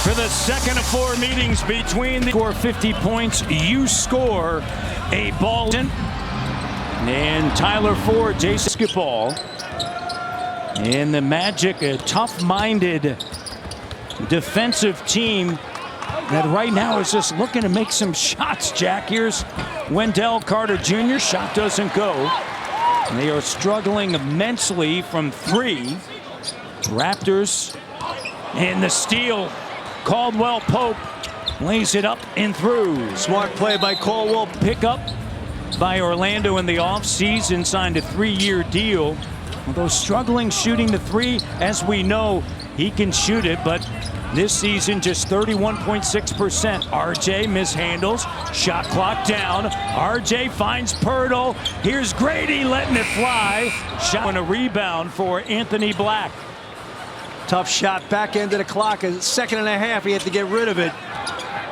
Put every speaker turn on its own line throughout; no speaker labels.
For the second of 4 meetings between the score 50 points, you score a ball. And Tyler Ford, Jason basketball. And the Magic, a tough-minded defensive team that right now is just looking to make some shots, Jack. Here's Wendell Carter Jr. Shot doesn't go. And they are struggling immensely from 3. Raptors and the steal. Caldwell Pope lays it up and through.
Smart play by Caldwell.
Pick up by Orlando in the offseason, signed a 3-year deal. Although struggling shooting the 3, as we know, he can shoot it, but this season just 31.6%. RJ mishandles, shot clock down. RJ finds Pirtle. Here's Grady letting it fly. Shot and a rebound for Anthony Black.
Tough shot, back end of the clock, a second and a half. He had to get rid of it.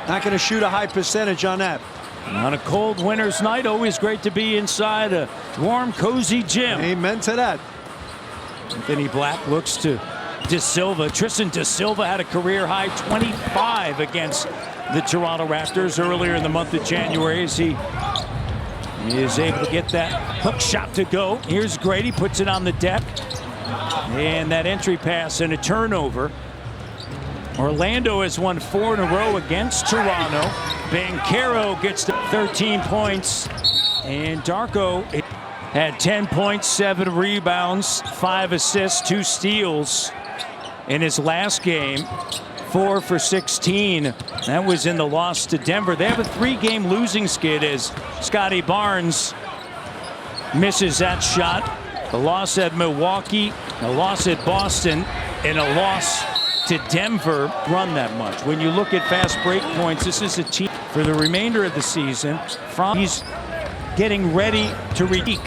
Not going to shoot a high percentage on that.
On a cold winter's night, always great to be inside a warm, cozy gym.
Amen to that.
Anthony Black looks to De Silva. Tristan De Silva had a career-high 25 against the Toronto Raptors earlier in the month of January as he is able to get that hook shot to go. Here's Grady, puts it on the deck. And that entry pass and a turnover. Orlando has won 4 in a row against Toronto. Banchero gets to 13 points. And Darko had 10 points, 7 rebounds, 5 assists, 2 steals in his last game. 4 for 16. That was in the loss to Denver. They have a 3-game losing skid as Scotty Barnes misses that shot. A loss at Milwaukee, a loss at Boston, and a loss to Denver. Run that much. When you look at fast break points, this is a team for the remainder of the season. He's getting ready to reek.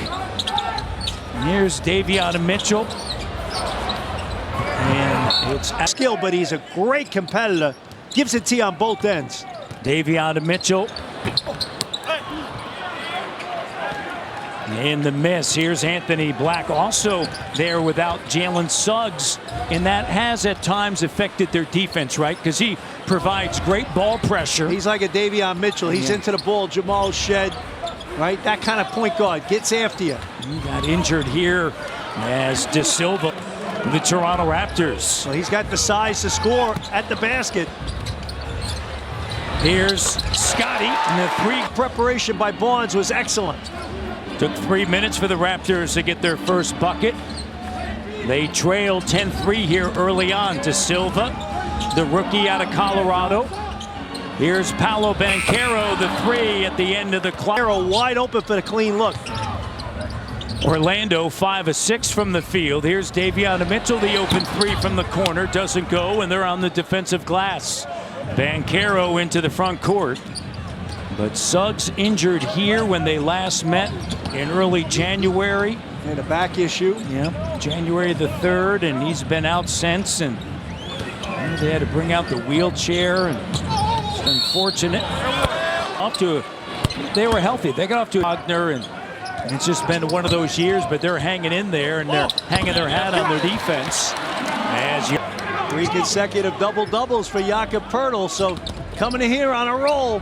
Here's Davion Mitchell. And it's
skill, but he's a great competitor. Gives it to you on both ends.
Davion Mitchell. In the miss, here's Anthony Black, also there without Jalen Suggs, and that has at times affected their defense, right? Because he provides great ball pressure.
He's like a Davion Mitchell. He's into the ball, Jamal Shed, right? That kind of point guard, gets after you.
He got injured here as De Silva, the Toronto Raptors.
Well, he's got the size to score at the basket.
Here's Scotty, and the 3
preparation by Barnes was excellent.
Took 3 minutes for the Raptors to get their first bucket. They trail 10-3 here early on. De Silva, the rookie out of Colorado. Here's Paolo Banchero, the 3 at the end of the clock.
Wide open for the clean look.
Orlando 5 of 6 from the field. Here's Davion Mitchell, the open 3 from the corner. Doesn't go, and they're on the defensive glass. Banchero into the front court. But Suggs injured here when they last met in early January.
And a back issue.
Yeah, January the 3rd, and he's been out since. And they had to bring out the wheelchair, and it's unfortunate. They were healthy. They got off to Wagner, and it's just been one of those years. But they're hanging in there, and they're hanging their hat on their defense. As
3 consecutive double-doubles for Jakob Pirtle. So coming in here on a roll.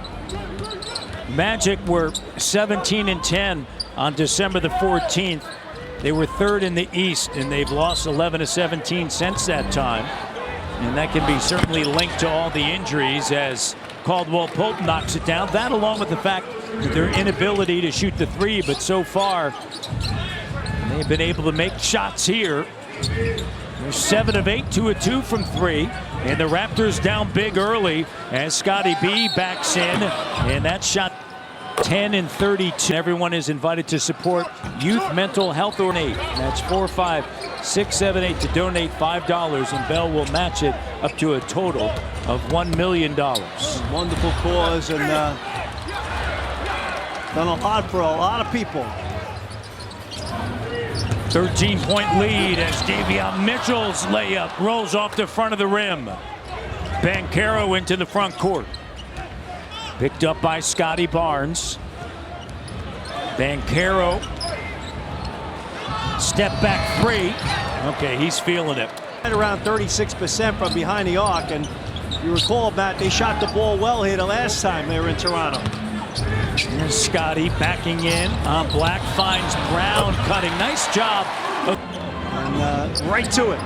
Magic were 17-10 on December the 14th. They were 3rd in the East, and they've lost 11 of 17 since that time. And that can be certainly linked to all the injuries as Caldwell Pope knocks it down. That along with the fact that their inability to shoot the 3, but so far they've been able to make shots here. They're 7 of 8, 2 of 2 from 3. And the Raptors down big early as Scotty B backs in. And that shot 10 and 32. Everyone is invited to support youth mental health. Donate. That's 45678 to donate $5. And Bell will match it up to a total of $1 million.
Wonderful cause and done a lot for a lot of people.
13-point lead as Davion Mitchell's layup rolls off the front of the rim. Banchero into the front court. Picked up by Scotty Barnes. Banchero. Step back 3. Okay, he's feeling it.
At around 36% from behind the arc, and You recall, Matt, they shot the ball well here the last time they were in Toronto.
Here's Scotty backing in. Black finds Brown cutting. Nice job.
And right to it.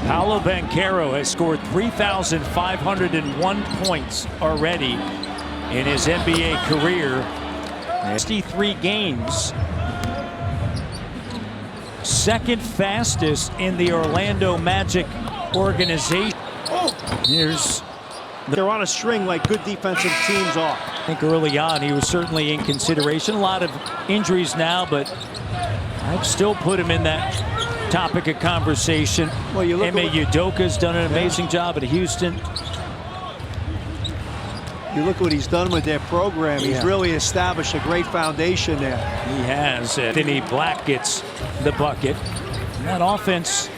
Paolo Banchero has scored 3,501 points already in his NBA career. 63 games. Second fastest in the Orlando Magic organization.
They're on a string like good defensive teams are.
I think early on he was certainly in consideration. A lot of injuries now, but I'd still put him in that topic of conversation.
Well, you look
Ime Udoka's done an amazing job at Houston.
You look what he's done with their program. He's really established a great foundation there.
He has. Anthony Black gets the bucket. And that offense,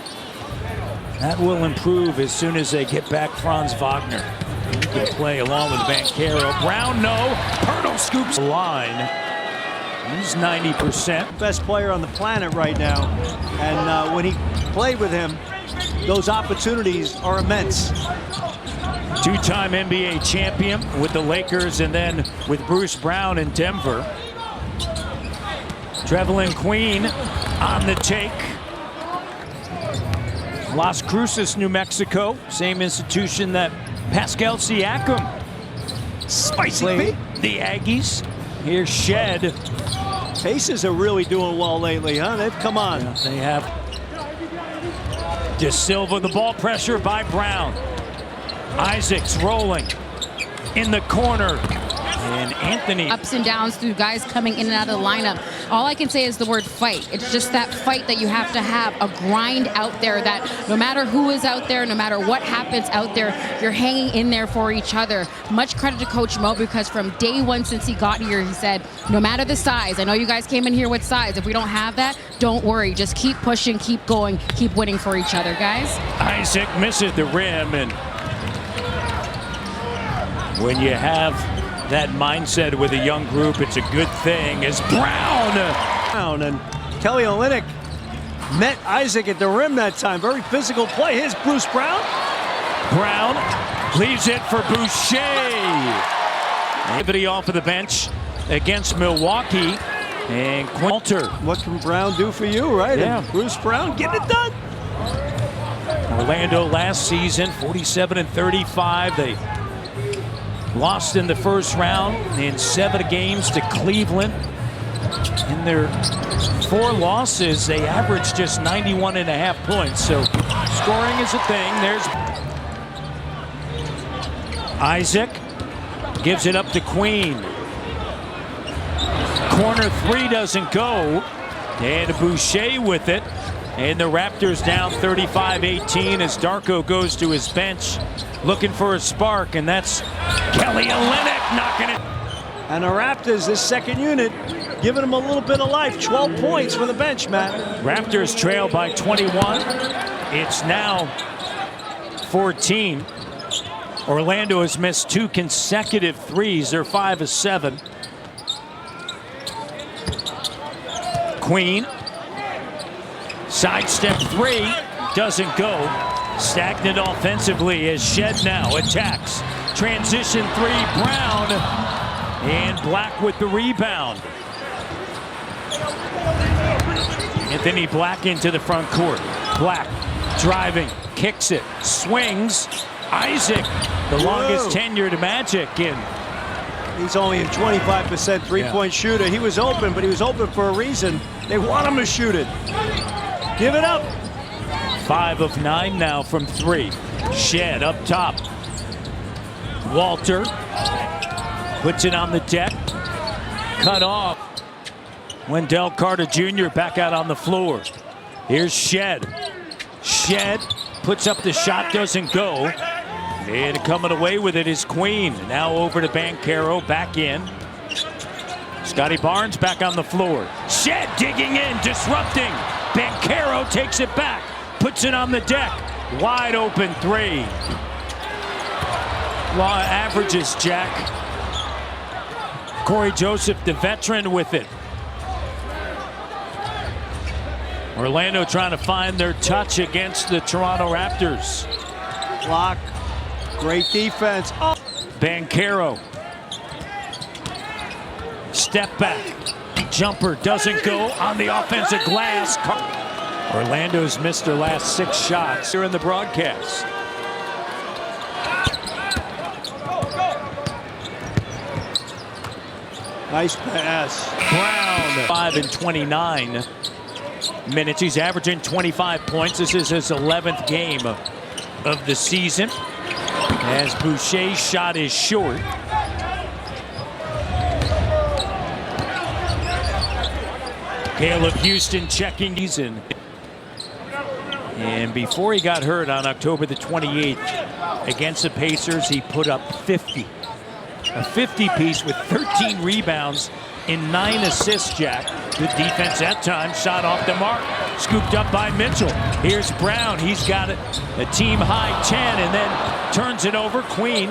that will improve as soon as they get back Franz Wagner. He can play along with Banchero. Brown, no. Pirtle scoops the line. He's 90%.
Best player on the planet right now. And when he played with him, those opportunities are immense.
Two-time NBA champion with the Lakers and then with Bruce Brown in Denver. Trevelin Queen on the take. Las Cruces, New Mexico, same institution that Pascal Siakam
Spicy
the Aggies. Here's Shed.
Pacers are really doing well lately, huh? They've come on.
Yeah, they have. De Silva, the ball pressure by Brown. Isaacs rolling in the corner. And Anthony.
Ups and downs through guys coming in and out of the lineup. All I can say is the word fight. It's just that fight that you have to have, a grind out there that no matter who is out there, no matter what happens out there, you're hanging in there for each other. Much credit to Coach Mo because from day one since he got here, he said, no matter the size, I know you guys came in here with size. If we don't have that, don't worry. Just keep pushing, keep going, keep winning for each other, guys.
Isaac misses the rim, and when you have that mindset with a young group, it's a good thing. As Brown
And Kelly Olynyk met Isaac at the rim that time. Very physical play. Here's Bruce Brown.
Brown leaves it for Boucher. Activity off of the bench against Milwaukee. And Quinter.
What can Brown do for you, right?
Yeah.
And Bruce Brown getting it done.
Orlando last season, 47-35. They lost in the first round in 7 games to Cleveland. In their 4 losses, they averaged just 91.5 points. So scoring is a thing. There's Isaac. Gives it up to Queen. Corner 3 doesn't go. And Boucher with it. And the Raptors down 35-18 as Darko goes to his bench looking for a spark, and that's Kelly Olynyk knocking it.
And the Raptors, this second unit, giving them a little bit of life. 12 points from the bench, Matt.
Raptors trail by 21. It's now 14. Orlando has missed 2 consecutive threes. They're 5 of 7. Queen. Sidestep 3. Doesn't go. Stagnant offensively as Shed now attacks. Transition 3, Brown. And Black with the rebound. Anthony Black into the front court. Black driving, kicks it, swings. Isaac, the longest tenured Magic in.
He's only a 25% three-point shooter. He was open, but he was open for a reason. They want him to shoot it. Give it up.
5 of 9 now from 3. Shed up top. Walter puts it on the deck. Cut off. Wendell Carter Jr. back out on the floor. Here's Shed. Shed puts up the shot, doesn't go. And coming away with it is Queen. Now over to Banchero, back in. Scotty Barnes back on the floor. Shed digging in, disrupting. Banchero takes it back, puts it on the deck. Wide open 3. Law averages, Jack. Corey Joseph, the veteran, with it. Orlando trying to find their touch against the Toronto Raptors.
Block. Great defense. Oh.
Banchero. Step back. Jumper doesn't go on the offensive glass. Orlando's missed their last 6 shots here in the broadcast.
Nice pass.
Brown, 5 in 29 minutes. He's averaging 25 points. This is his 11th game of the season. As Boucher's shot is short. Caleb Houston checking season. And before he got hurt on October the 28th against the Pacers, he put up 50. A 50-piece with 13 rebounds and 9 assists, Jack. Good defense that time. Shot off the mark. Scooped up by Mitchell. Here's Brown. He's got it. A team-high 10 and then turns it over. Queen.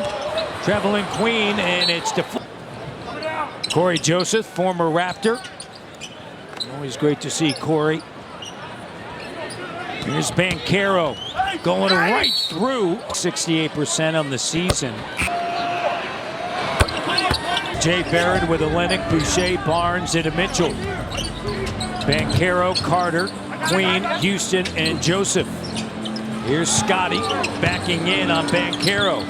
Traveling Queen, and it's deflected. Corey Joseph, former Raptor. Always great to see Corey. Here's Banchero going right through. 68% on the season. Jay Barrett with Olenek, Boucher, Barnes into Mitchell. Banchero, Carter, Queen, Houston, and Joseph. Here's Scotty backing in on Banchero.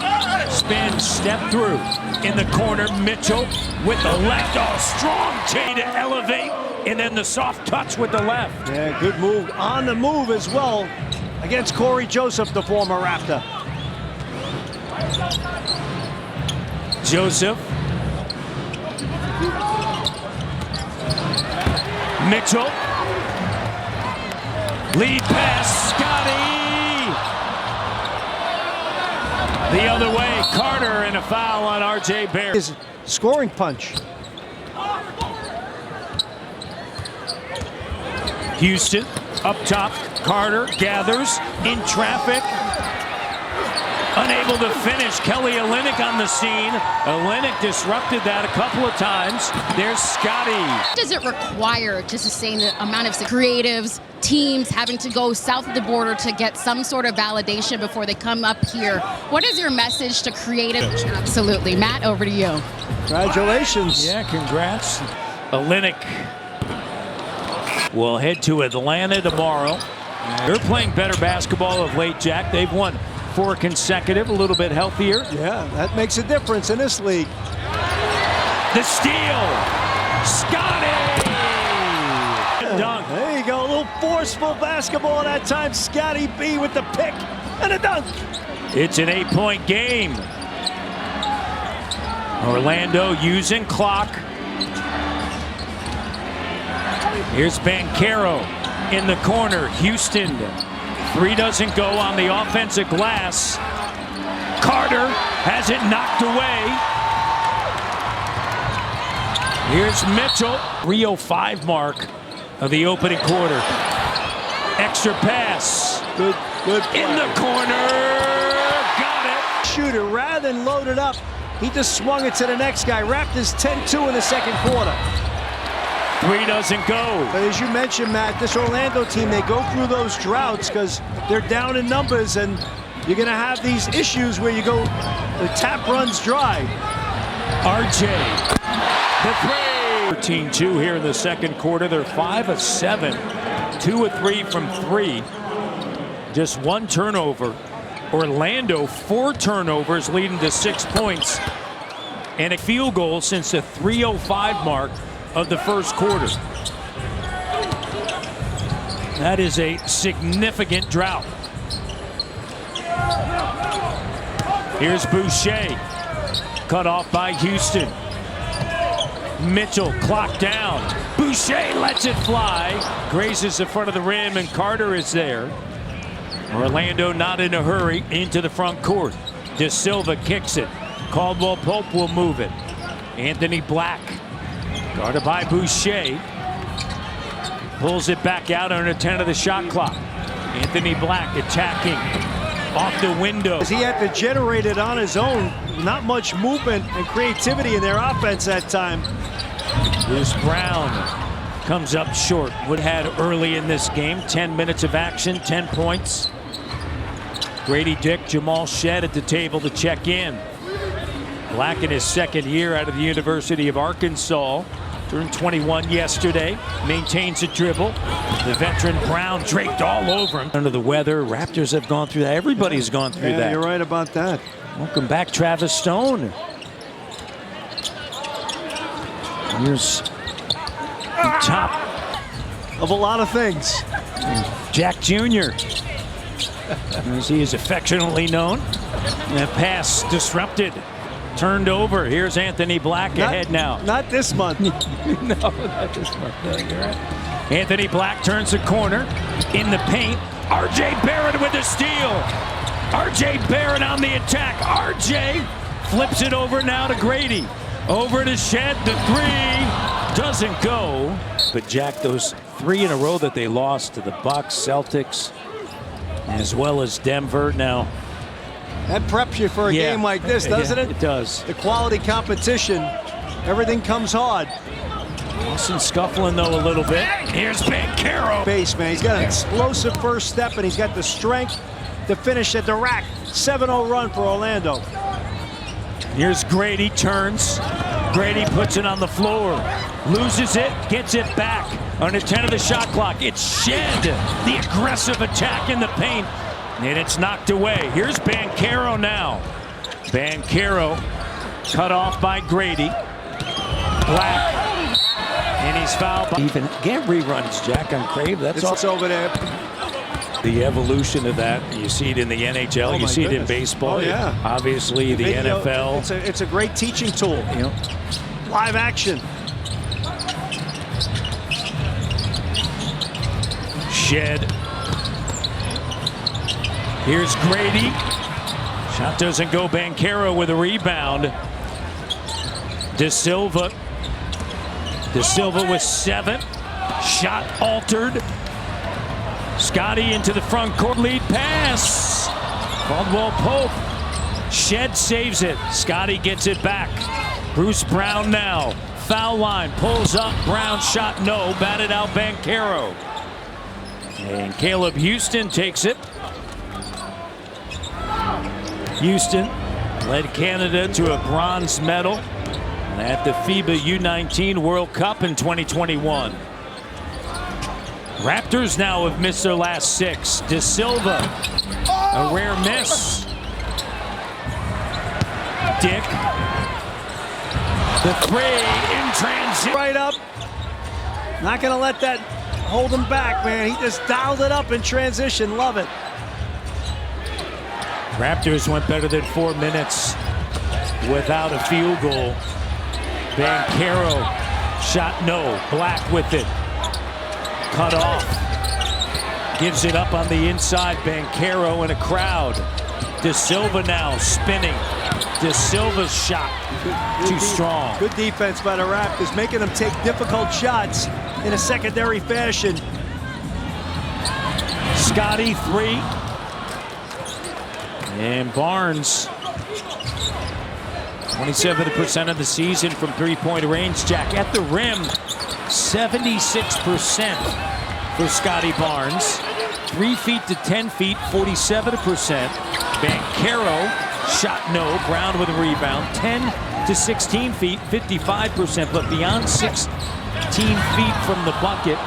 Spin, step through. In the corner, Mitchell with the left. Oh, strong J to elevate. And then the soft touch with the left.
Yeah, good move. On the move as well against Corey Joseph, the former Raptor.
Joseph. Mitchell. Lead pass, Scotty. The other way, Carter, and a foul on R.J. Barrett.
His scoring punch.
Houston up top. Carter gathers in traffic. Unable to finish. Kelly Olynyk on the scene. Olynyk disrupted that a couple of times. There's Scotty.
What does it require to sustain the amount of creatives, teams having to go south of the border to get some sort of validation before they come up here? What is your message to creatives? Absolutely. Matt, over to you.
Congratulations.
Yeah, congrats. Olynyk will head to Atlanta tomorrow. They're playing better basketball of late, Jack. They've won 4 consecutive, a little bit healthier.
Yeah, that makes a difference in this league.
The steal. Scotty. Dunk.
There you go, a little forceful basketball that time. Scotty B with the pick and a dunk.
It's an 8-point game. Orlando using clock. Here's Banchero in the corner. Houston. 3 doesn't go on the offensive glass. Carter has it knocked away. Here's Mitchell. 3:05 mark of the opening quarter. Extra pass.
Good play.
In the corner. Got it.
Shooter, rather than load it up, he just swung it to the next guy. Raptors 10-2 in the second quarter.
3 doesn't go.
But as you mentioned, Matt, this Orlando team, they go through those droughts because they're down in numbers, and you're going to have these issues where the tap runs dry.
RJ, the 3. 13-2 here in the second quarter. They're 5 of 7, 2 of 3 from 3. Just 1 turnover. Orlando, 4 turnovers, leading to 6 points. And a field goal since the 3:05 mark of the first quarter. That is a significant drought. Here's Boucher. Cut off by Houston. Mitchell clocked down. Boucher lets it fly. Grazes the front of the rim, and Carter is there. Orlando not in a hurry into the front court. De Silva kicks it. Caldwell Pope will move it. Anthony Black. Guarded by Boucher. Pulls it back out under 10 of the shot clock. Anthony Black attacking off the window.
He had to generate it on his own. Not much movement and creativity in their offense that time.
Bruce Brown comes up short. Wood had early in this game. 10 minutes of action, 10 points. Grady Dick, Jamal Shed at the table to check in. Black in his second year out of the University of Arkansas. Turned 21 yesterday. Maintains a dribble. The veteran Brown draped all over him. Under the weather, Raptors have gone through that. Everybody's gone through that.
You're right about that.
Welcome back, Travis Stone. Here's the top
of a lot of things.
Jack Jr., as he is affectionately known. And a pass disrupted. Turned over. Here's Anthony Black ahead now.
Not this month.
No, not this month. No, you're right. Anthony Black turns the corner in the paint. R.J. Barrett with the steal. R.J. Barrett on the attack. R.J. flips it over now to Grady. Over to Shed. The three doesn't go. But Jack, those three in a row that they lost to the Bucks, Celtics, as well as Denver. Now,
that preps you for a game like this, doesn't it?
It does.
The quality competition, everything comes hard.
Austin scuffling though a little bit. Here's Banchero.
Base, man. He's got an explosive first step, and he's got the strength to finish at the rack. 7-0 run for Orlando.
Here's Grady, turns. Grady puts it on the floor. Loses it, gets it back. Under 10 of the shot clock. It's Shed. The aggressive attack in the paint. And it's knocked away. Here's Banchero now. Banchero cut off by Grady. Black. And he's fouled by... Even get reruns, Jack, on Crave. That's
it's over there.
The evolution of that. You see it in the NHL. You see it in baseball.
Oh, yeah.
Obviously, the
Video,
NFL.
It's a great teaching tool.
Yep.
Live action.
Shed. Here's Grady. Shot doesn't go. Banchero with a rebound. De Silva. De Silva with 7. Shot altered. Scotty into the front court. Lead pass. Caldwell Pope. Shed saves it. Scotty gets it back. Bruce Brown now. Foul line. Pulls up. Brown shot no. Batted out Banchero. And Caleb Houston takes it. Houston led Canada to a bronze medal at the FIBA U19 World Cup in 2021. Raptors now have missed their last 6. De Silva, a rare miss. Dick, the three in transit.
Right up. Not going to let that hold him back, man. He just dialed it up in transition. Love it.
Raptors went better than 4 minutes without a field goal. Banchero shot no. Black with it. Cut off. Gives it up on the inside. Banchero in a crowd. De Silva now spinning. De Silva's shot too strong.
Good defense by the Raptors, making them take difficult shots in a secondary fashion.
Scotty 3. And Barnes, 27% of the season from three-point range. Jack at the rim, 76% for Scotty Barnes. 3 feet to 10 feet, 47%. Banchero shot no. Brown with a rebound. 10 to 16 feet, 55%. But beyond 16 feet from the bucket,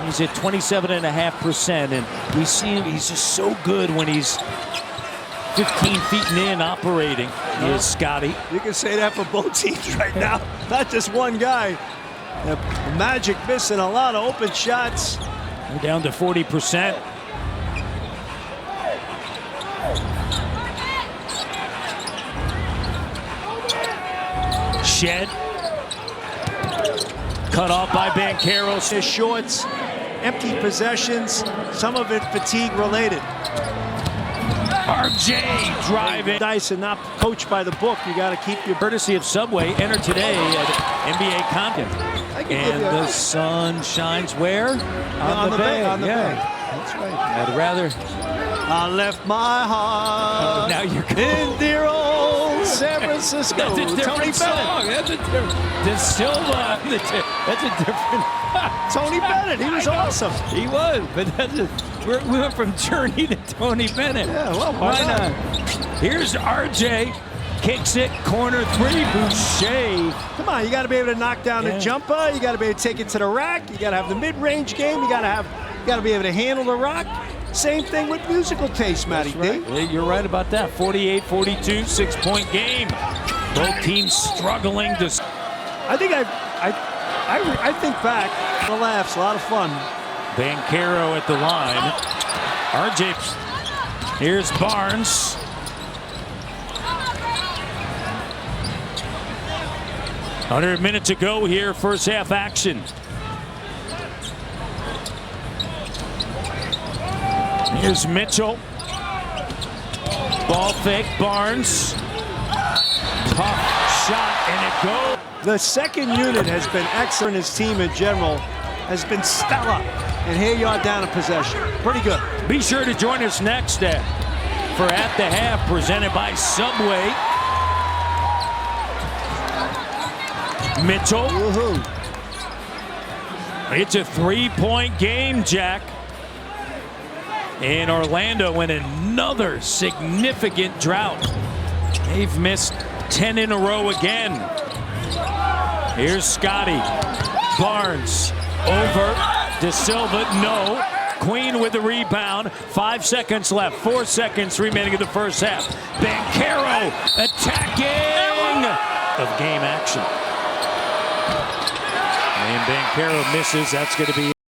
he's at 27.5%. And we see him, he's just so good when he's 15 feet and in operating. Is Scotty.
You can say that for both teams right now. Not just one guy. The Magic missing a lot of open shots.
We're down to 40%. Shed. Cut off by Banchero.
His shorts, empty possessions, some of it fatigue related.
RJ driving.
Dyson, not coached by the book. You got to keep your...
Courtesy of Subway. Enter today at NBA Compton. And the sun shines where? On the bay.
On the bay. That's right.
I'd rather...
I left my heart
now you're
in dear old San Francisco.
That's a different
Tony
song.
Bennett.
That's a different... De Silva. That's a different.
Tony Bennett, he was awesome.
He was, but we went from Journey to Tony Bennett.
Yeah, well,
why not? Here's RJ. Kicks it, corner three, Boucher.
Come on, you got to be able to knock down the jumper. You got to be able to take it to the rack. You got to have the mid-range game. You got to be able to handle the rock. Same thing with musical taste, Matty D.
You're right about that. 48-42, 6-point game. Both teams struggling to.
I think I think back. The laughs, a lot of fun.
Banchero at the line. RJ. Here's Barnes. Under a minute to go here, first half action. Here's Mitchell. Ball fake, Barnes. Tough shot, and it goes.
The second unit has been excellent. His team in general has been stellar. And here you are down in possession. Pretty good.
Be sure to join us next for At the Half, presented by Subway. Mitchell.
Woohoo.
It's a 3-point game, Jack. And Orlando in another significant drought. They've missed 10 in a row again. Here's Scotty. Barnes over. De Silva, no. Queen with the rebound. 5 seconds left. 4 seconds remaining in the first half. Banchero attacking of game action. And Banchero misses. That's going to be